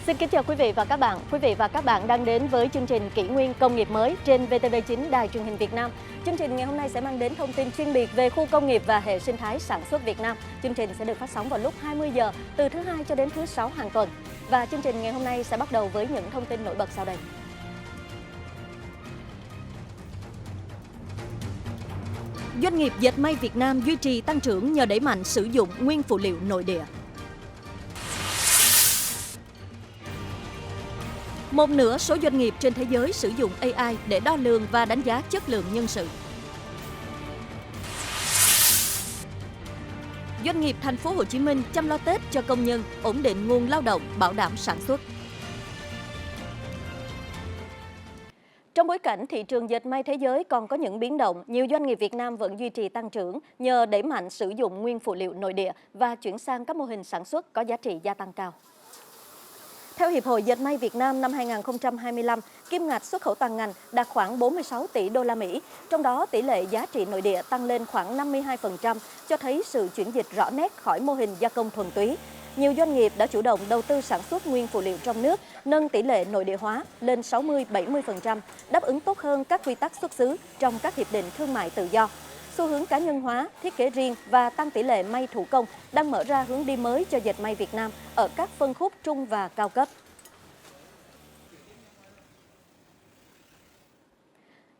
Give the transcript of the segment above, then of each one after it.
Xin kính chào quý vị và các bạn. Quý vị và các bạn đang đến với chương trình Kỷ nguyên công nghiệp mới trên VTV9 Đài Truyền hình Việt Nam. Chương trình ngày hôm nay sẽ mang đến thông tin chuyên biệt về khu công nghiệp và hệ sinh thái sản xuất Việt Nam. Chương trình sẽ được phát sóng vào lúc 20 giờ từ thứ Hai cho đến thứ Sáu hàng tuần. Và chương trình ngày hôm nay sẽ bắt đầu với những thông tin nổi bật sau đây. Doanh nghiệp dệt may Việt Nam duy trì tăng trưởng nhờ đẩy mạnh sử dụng nguyên phụ liệu nội địa. Một nửa số doanh nghiệp trên thế giới sử dụng AI để đo lường và đánh giá chất lượng nhân sự. Doanh nghiệp thành phố Hồ Chí Minh chăm lo Tết cho công nhân, ổn định nguồn lao động, bảo đảm sản xuất. Trong bối cảnh thị trường dệt may thế giới còn có những biến động, nhiều doanh nghiệp Việt Nam vẫn duy trì tăng trưởng nhờ đẩy mạnh sử dụng nguyên phụ liệu nội địa và chuyển sang các mô hình sản xuất có giá trị gia tăng cao. Theo Hiệp hội Dệt may Việt Nam, năm 2025, kim ngạch xuất khẩu toàn ngành đạt khoảng 46 tỷ đô la Mỹ, trong đó tỷ lệ giá trị nội địa tăng lên khoảng 52%, cho thấy sự chuyển dịch rõ nét khỏi mô hình gia công thuần túy. Nhiều doanh nghiệp đã chủ động đầu tư sản xuất nguyên phụ liệu trong nước, nâng tỷ lệ nội địa hóa lên 60-70%, đáp ứng tốt hơn các quy tắc xuất xứ trong các hiệp định thương mại tự do. Xu hướng cá nhân hóa, thiết kế riêng và tăng tỷ lệ may thủ công đang mở ra hướng đi mới cho dệt may Việt Nam ở các phân khúc trung và cao cấp.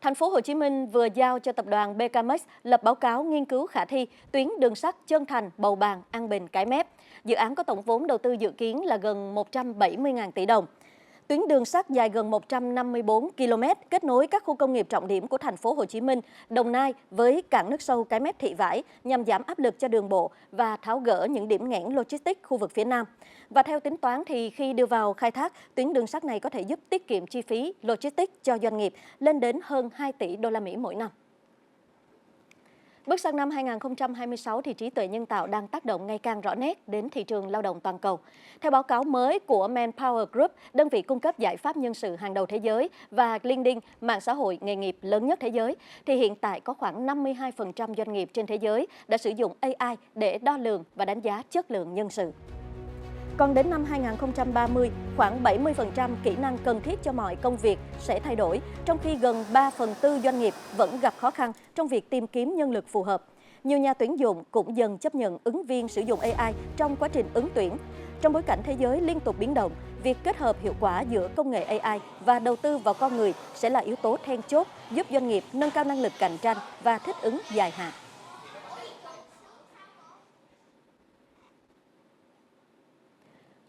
Thành phố Hồ Chí Minh vừa giao cho tập đoàn BKMX lập báo cáo nghiên cứu khả thi tuyến đường sắt Trân Thành, Bầu Bàng, An Bình, Cái Mép. Dự án có tổng vốn đầu tư dự kiến là gần 170.000 tỷ đồng. Tuyến đường sắt dài gần 154 km kết nối các khu công nghiệp trọng điểm của thành phố Hồ Chí Minh, Đồng Nai với cảng nước sâu Cái Mép Thị Vải nhằm giảm áp lực cho đường bộ và tháo gỡ những điểm nghẽn logistics khu vực phía Nam. Và theo tính toán thì khi đưa vào khai thác, tuyến đường sắt này có thể giúp tiết kiệm chi phí logistics cho doanh nghiệp lên đến hơn 2 tỷ đô la Mỹ mỗi năm. Bước sang năm 2026 thì trí tuệ nhân tạo đang tác động ngày càng rõ nét đến thị trường lao động toàn cầu. Theo báo cáo mới của Manpower Group, đơn vị cung cấp giải pháp nhân sự hàng đầu thế giới và LinkedIn, mạng xã hội nghề nghiệp lớn nhất thế giới, thì hiện tại có khoảng 52% doanh nghiệp trên thế giới đã sử dụng AI để đo lường và đánh giá chất lượng nhân sự. Còn đến năm 2030, khoảng 70% kỹ năng cần thiết cho mọi công việc sẽ thay đổi, trong khi gần 3/4 doanh nghiệp vẫn gặp khó khăn trong việc tìm kiếm nhân lực phù hợp. Nhiều nhà tuyển dụng cũng dần chấp nhận ứng viên sử dụng AI trong quá trình ứng tuyển. Trong bối cảnh thế giới liên tục biến động, việc kết hợp hiệu quả giữa công nghệ AI và đầu tư vào con người sẽ là yếu tố then chốt giúp doanh nghiệp nâng cao năng lực cạnh tranh và thích ứng dài hạn.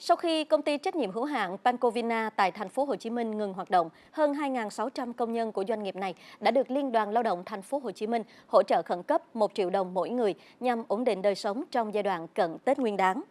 Sau khi công ty trách nhiệm hữu hạn Pancovina tại thành phố Hồ Chí Minh ngừng hoạt động, hơn 2.600 công nhân của doanh nghiệp này đã được Liên đoàn Lao động thành phố Hồ Chí Minh hỗ trợ khẩn cấp 1 triệu đồng mỗi người nhằm ổn định đời sống trong giai đoạn cận Tết Nguyên đán.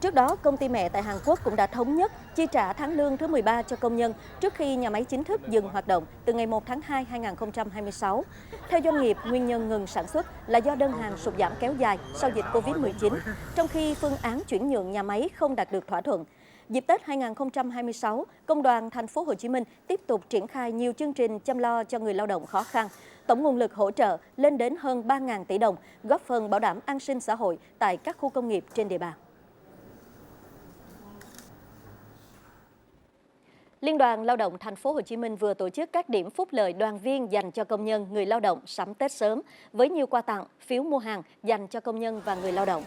Trước đó, công ty mẹ tại Hàn Quốc cũng đã thống nhất chi trả tháng lương thứ 13 cho công nhân trước khi nhà máy chính thức dừng hoạt động từ ngày 1 tháng 2 2026. Theo doanh nghiệp, nguyên nhân ngừng sản xuất là do đơn hàng sụt giảm kéo dài sau dịch Covid-19, trong khi phương án chuyển nhượng nhà máy không đạt được thỏa thuận. Dịp Tết 2026, Công đoàn thành phố Hồ Chí Minh tiếp tục triển khai nhiều chương trình chăm lo cho người lao động khó khăn. Tổng nguồn lực hỗ trợ lên đến hơn 3.000 tỷ đồng, góp phần bảo đảm an sinh xã hội tại các khu công nghiệp trên địa bàn. Liên đoàn Lao động thành phố Hồ Chí Minh vừa tổ chức các điểm phúc lợi đoàn viên dành cho công nhân, người lao động sắm Tết sớm với nhiều quà tặng, phiếu mua hàng dành cho công nhân và người lao động.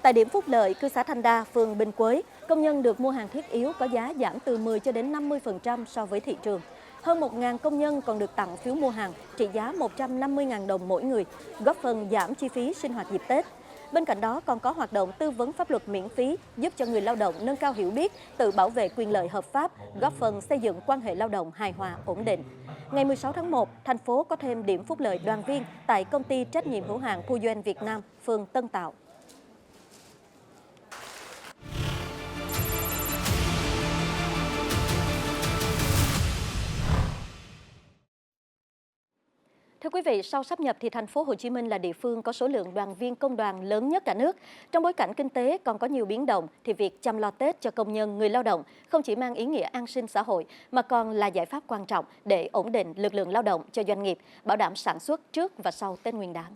Tại điểm phúc lợi cư xá Thanh Đa, phường Bình Quế, công nhân được mua hàng thiết yếu có giá giảm từ 10 cho đến 50% so với thị trường. Hơn 1.000 công nhân còn được tặng phiếu mua hàng trị giá 150.000 đồng mỗi người, góp phần giảm chi phí sinh hoạt dịp Tết. Bên cạnh đó còn có hoạt động tư vấn pháp luật miễn phí giúp cho người lao động nâng cao hiểu biết, tự bảo vệ quyền lợi hợp pháp, góp phần xây dựng quan hệ lao động hài hòa, ổn định. Ngày 16 tháng 1, thành phố có thêm điểm phúc lợi đoàn viên tại công ty trách nhiệm hữu hạn Puyen Việt Nam, phường Tân Tạo. Thưa quý vị, sau sáp nhập thì thành phố Hồ Chí Minh là địa phương có số lượng đoàn viên công đoàn lớn nhất cả nước. Trong bối cảnh kinh tế còn có nhiều biến động thì việc chăm lo Tết cho công nhân, người lao động không chỉ mang ý nghĩa an sinh xã hội mà còn là giải pháp quan trọng để ổn định lực lượng lao động cho doanh nghiệp, bảo đảm sản xuất trước và sau Tết Nguyên đán.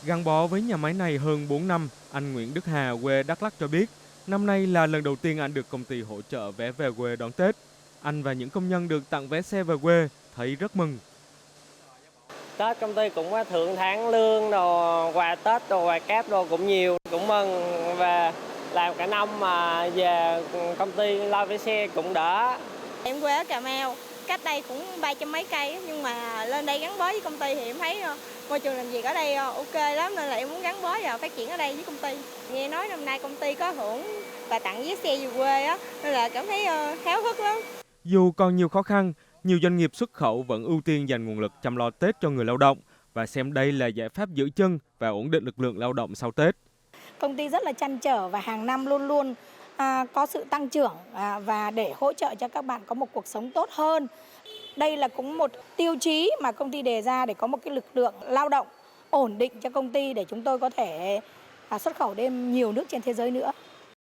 Gắn bó với nhà máy này hơn 4 năm, anh Nguyễn Đức Hà quê Đắk Lắk cho biết, năm nay là lần đầu tiên anh được công ty hỗ trợ vé về quê đón Tết. Anh và những công nhân được tặng vé xe về quê thấy rất mừng. Tết công ty cũng có thưởng tháng lương, đồ quà Tết, đồ quà cáp đồ cũng nhiều, cũng mừng và làm cả năm mà về công ty lo vé xe cũng đỡ. Em quê ở Cà Mau, cách đây cũng 300 mấy cây nhưng mà lên đây gắn bó với công ty thì em thấy môi trường làm việc ở đây ok lắm nên là em muốn gắn bó và phát triển ở đây với công ty. Nghe nói năm nay công ty có hưởng và tặng vé xe về quê á nên là cảm thấy háo hức lắm. Dù còn nhiều khó khăn, nhiều doanh nghiệp xuất khẩu vẫn ưu tiên dành nguồn lực chăm lo Tết cho người lao động và xem đây là giải pháp giữ chân và ổn định lực lượng lao động sau Tết. Công ty rất là trăn trở và hàng năm luôn luôn có sự tăng trưởng và để hỗ trợ cho các bạn có một cuộc sống tốt hơn. Đây là cũng một tiêu chí mà công ty đề ra để có một cái lực lượng lao động ổn định cho công ty để chúng tôi có thể xuất khẩu đến nhiều nước trên thế giới nữa.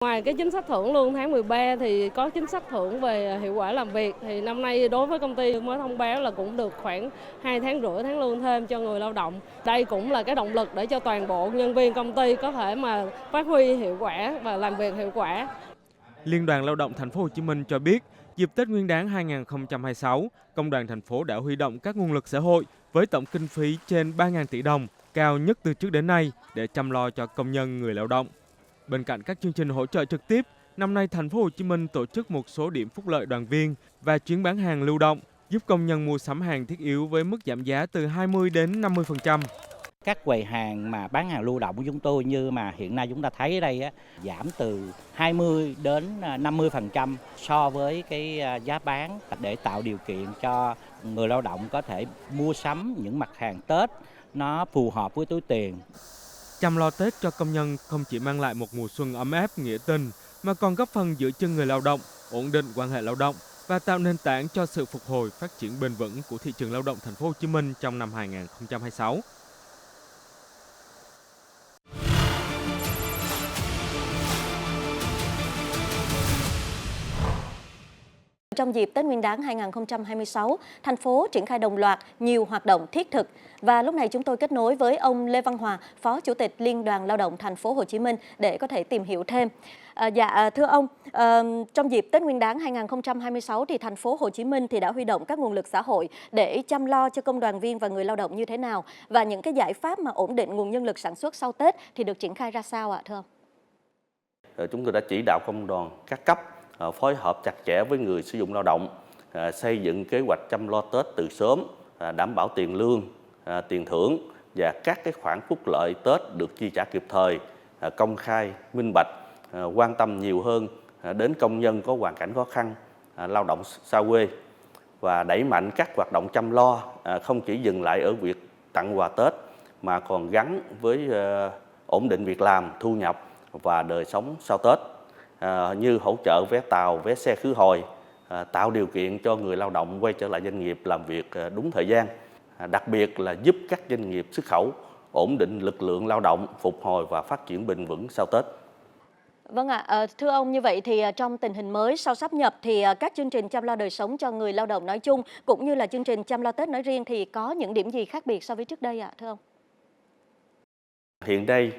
Ngoài cái chính sách thưởng lương tháng 13 thì có chính sách thưởng về hiệu quả làm việc. Thì năm nay đối với công ty mới thông báo là cũng được khoảng 2,5 tháng lương thêm cho người lao động. Đây cũng là cái động lực để cho toàn bộ nhân viên công ty có thể mà phát huy hiệu quả và làm việc hiệu quả. Liên đoàn Lao động Thành phố Hồ Chí Minh cho biết, dịp Tết Nguyên đán 2026, Công đoàn thành phố đã huy động các nguồn lực xã hội với tổng kinh phí trên 3.000 tỷ đồng, cao nhất từ trước đến nay để chăm lo cho công nhân người lao động. Bên cạnh các chương trình hỗ trợ trực tiếp, năm nay Thành phố Hồ Chí Minh tổ chức một số điểm phúc lợi đoàn viên và chuyến bán hàng lưu động, giúp công nhân mua sắm hàng thiết yếu với mức giảm giá từ 20 đến 50%. Các quầy hàng mà bán hàng lưu động của chúng tôi như mà hiện nay chúng ta thấy ở đây á, giảm từ 20 đến 50% so với cái giá bán để tạo điều kiện cho người lao động có thể mua sắm những mặt hàng Tết nó phù hợp với túi tiền. Chăm lo Tết cho công nhân không chỉ mang lại một mùa xuân ấm áp nghĩa tình mà còn góp phần giữ chân người lao động, ổn định quan hệ lao động và tạo nền tảng cho sự phục hồi phát triển bền vững của thị trường lao động Thành phố Hồ Chí Minh trong năm 2026. Trong dịp Tết Nguyên đán 2026, thành phố triển khai đồng loạt nhiều hoạt động thiết thực. Và lúc này chúng tôi kết nối với ông Lê Văn Hòa, Phó Chủ tịch Liên đoàn Lao động Thành phố Hồ Chí Minh để có thể tìm hiểu thêm. Thưa ông, trong dịp Tết Nguyên đán 2026 thì Thành phố Hồ Chí Minh thì đã huy động các nguồn lực xã hội để chăm lo cho công đoàn viên và người lao động như thế nào, và những cái giải pháp mà ổn định nguồn nhân lực sản xuất sau Tết thì được triển khai ra sao ạ, thưa ông? Chúng tôi đã chỉ đạo công đoàn các cấp phối hợp chặt chẽ với người sử dụng lao động, xây dựng kế hoạch chăm lo Tết từ sớm, đảm bảo tiền lương, tiền thưởng và các cái khoản phúc lợi Tết được chi trả kịp thời, công khai, minh bạch, quan tâm nhiều hơn đến công nhân có hoàn cảnh khó khăn, lao động xa quê và đẩy mạnh các hoạt động chăm lo, không chỉ dừng lại ở việc tặng quà Tết mà còn gắn với ổn định việc làm, thu nhập và đời sống sau Tết, như hỗ trợ vé tàu, vé xe khứ hồi, tạo điều kiện cho người lao động quay trở lại doanh nghiệp làm việc đúng thời gian, đặc biệt là giúp các doanh nghiệp xuất khẩu ổn định lực lượng lao động, phục hồi và phát triển bền vững sau Tết. Vâng ạ, thưa ông, như vậy thì trong tình hình mới sau sáp nhập thì các chương trình chăm lo đời sống cho người lao động nói chung cũng như là chương trình chăm lo Tết nói riêng thì có những điểm gì khác biệt so với trước đây ạ, thưa ông? Hiện nay,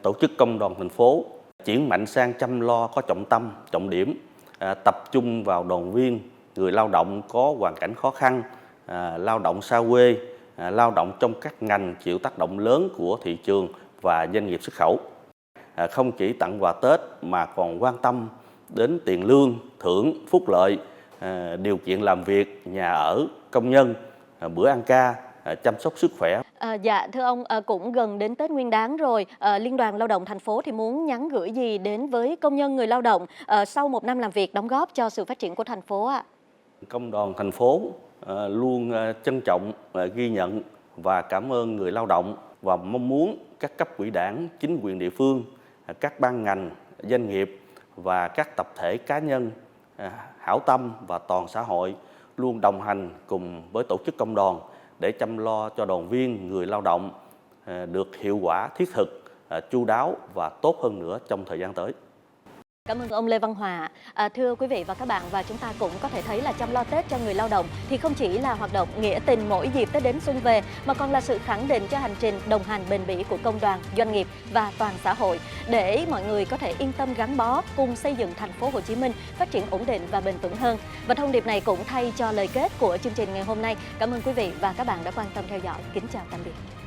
tổ chức công đoàn thành phố chuyển mạnh sang chăm lo có trọng tâm, trọng điểm, tập trung vào đoàn viên, người lao động có hoàn cảnh khó khăn, lao động xa quê, lao động trong các ngành chịu tác động lớn của thị trường và doanh nghiệp xuất khẩu. Không chỉ tặng quà Tết mà còn quan tâm đến tiền lương, thưởng, phúc lợi, điều kiện làm việc, nhà ở, công nhân, bữa ăn ca, chăm sóc sức khỏe. Thưa ông, cũng gần đến Tết Nguyên đán rồi, Liên đoàn Lao động thành phố thì muốn nhắn gửi gì đến với công nhân người lao động sau một năm làm việc đóng góp cho sự phát triển của thành phố ạ? Công đoàn thành phố luôn trân trọng, ghi nhận và cảm ơn người lao động và mong muốn các cấp ủy đảng, chính quyền địa phương, các ban ngành, doanh nghiệp và các tập thể cá nhân hảo tâm và toàn xã hội luôn đồng hành cùng với tổ chức công đoàn để chăm lo cho đoàn viên, người lao động được hiệu quả, thiết thực, chu đáo và tốt hơn nữa trong thời gian tới. Cảm ơn ông Lê Văn Hòa. Thưa quý vị và các bạn, và chúng ta cũng có thể thấy là chăm lo Tết cho người lao động thì không chỉ là hoạt động nghĩa tình mỗi dịp Tết đến xuân về, mà còn là sự khẳng định cho hành trình đồng hành bền bỉ của công đoàn, doanh nghiệp và toàn xã hội, để mọi người có thể yên tâm gắn bó cùng xây dựng thành phố Hồ Chí Minh phát triển ổn định và bền vững hơn. Và thông điệp này cũng thay cho lời kết của chương trình ngày hôm nay. Cảm ơn quý vị và các bạn đã quan tâm theo dõi. Kính chào tạm biệt.